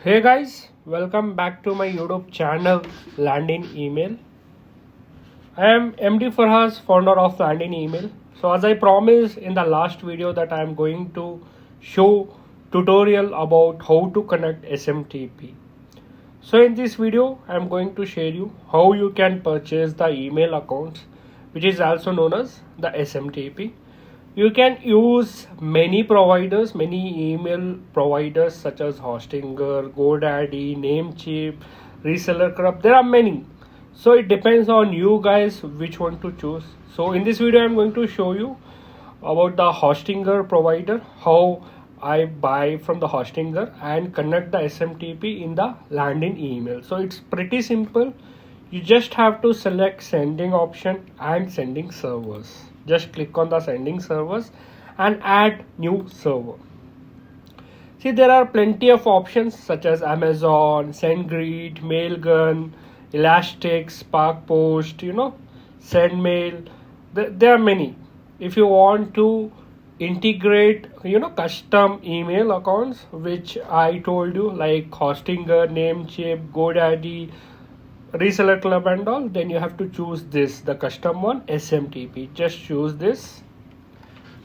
Hey guys, welcome back to my YouTube channel Landing Email. I am MD Farhas, founder of Landing Email. So as I promised in the last video that I am going to show tutorial about how to connect SMTP. So in this video I am going to share you how you can purchase the email accounts, which is also known as the SMTP. You can use many providers, many email providers such as Hostinger, GoDaddy, Namecheap, Reseller Club. There are many. So it depends on you guys which one to choose. So in this video, I'm going to show you about the Hostinger provider, how I buy from the Hostinger and connect the SMTP in the landing email. So it's pretty simple. You just have to select sending option and sending servers. Just click on the sending servers and add new server. See, there are plenty of options such as Amazon, SendGrid, Mailgun, Elastic, Spark Post, SendMail. There are many. If you want to integrate custom email accounts, which I told you, like Hostinger, Namecheap, GoDaddy, Reseller Club and all, then you have to choose this, the custom one, SMTP. Just choose this.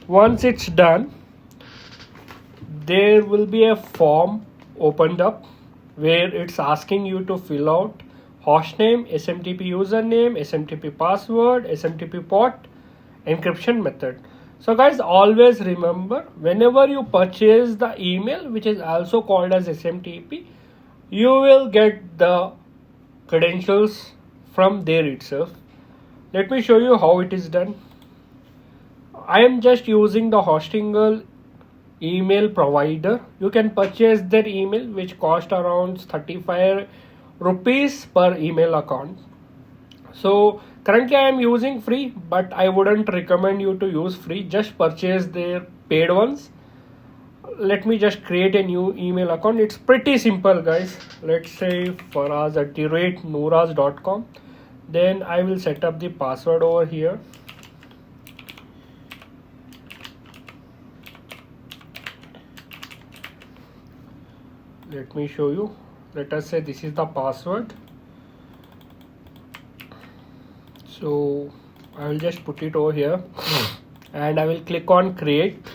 Once it's done, there will be a form opened up where it's asking you to fill out hostname, SMTP username, SMTP password, SMTP port, encryption method. So guys, always remember, whenever you purchase the email, which is also called as SMTP, you will get the credentials from there itself. Let me show you how it is done. I am just using the Hostinger email provider. You can purchase their email, which cost around 35 rupees per email account. So currently I am using free, but I wouldn't recommend you to use free. Just purchase their paid ones. Let me just create a new email account. It's pretty simple, guys. Let's say faraz@nooraz.com. Then I will set up the password over here. Let me show you. Let us say this is the password. So I will just put it over here and I will click on create.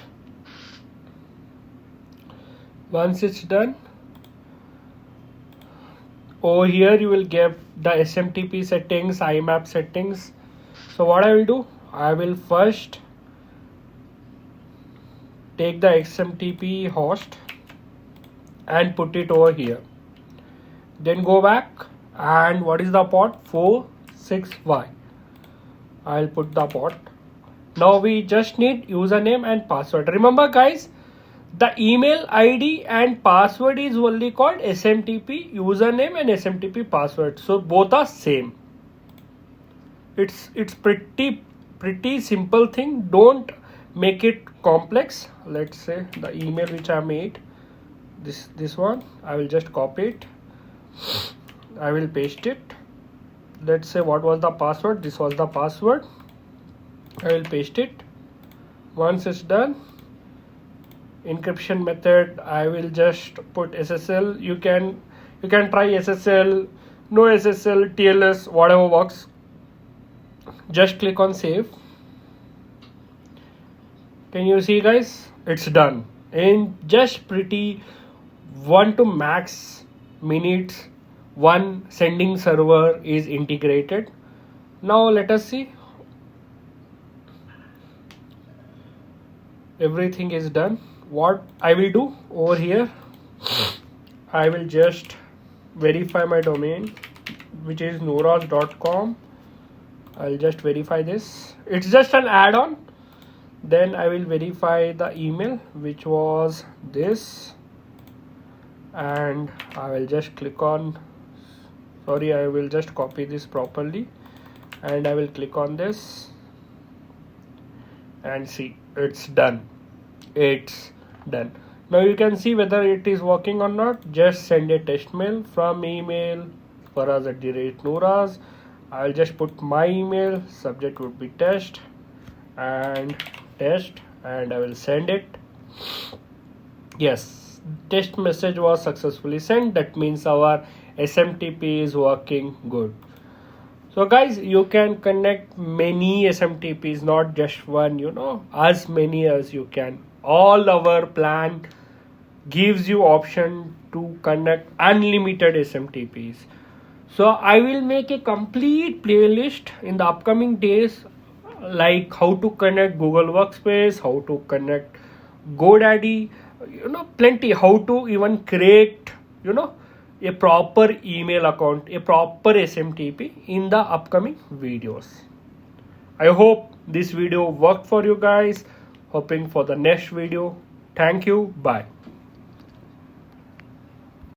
Once it's done, over here you will get the SMTP settings, IMAP settings. So what I will do, I will first take the SMTP host and put it over here. Then go back and what is the port? 46Y. I'll put the port. Now we just need username and password. Remember guys, the email ID and password is only called SMTP username and SMTP password. So both are same. It's pretty simple thing. Don't make it complex. Let's say the email which I made, this one, I will just copy it. I will paste it. Let's say what was the password? This was the password. I will paste it. Once it's done, encryption method, I will just put SSL. You can try SSL, no SSL, TLS, whatever works. Just click on save. Can you see guys? It's done in just pretty 1 to max minutes. One sending server is integrated. Now let us see. Everything is done. What I will do over here, I will just verify my domain, which is nooraz.com. I'll just verify this. It's just an add-on. Then I will verify the email, which was this, and I will just click on, sorry, I will just copy this properly and I will click on this and see, it's done. It's done. Now you can see whether it is working or not. Just send a test mail from email faraz@nooraz. I'll just put my email, subject would be test, and I will send it. Yes, test message was successfully sent. That means our SMTP is working good. So guys, you can connect many SMTPs, not just one, as many as you can. All our plan gives you option to connect unlimited SMTPs. So I will make a complete playlist in the upcoming days, like how to connect Google Workspace, how to connect GoDaddy, plenty, how to even create, a proper email account, a proper SMTP in the upcoming videos. I hope this video worked for you guys. Hoping for the next video. Thank you. Bye.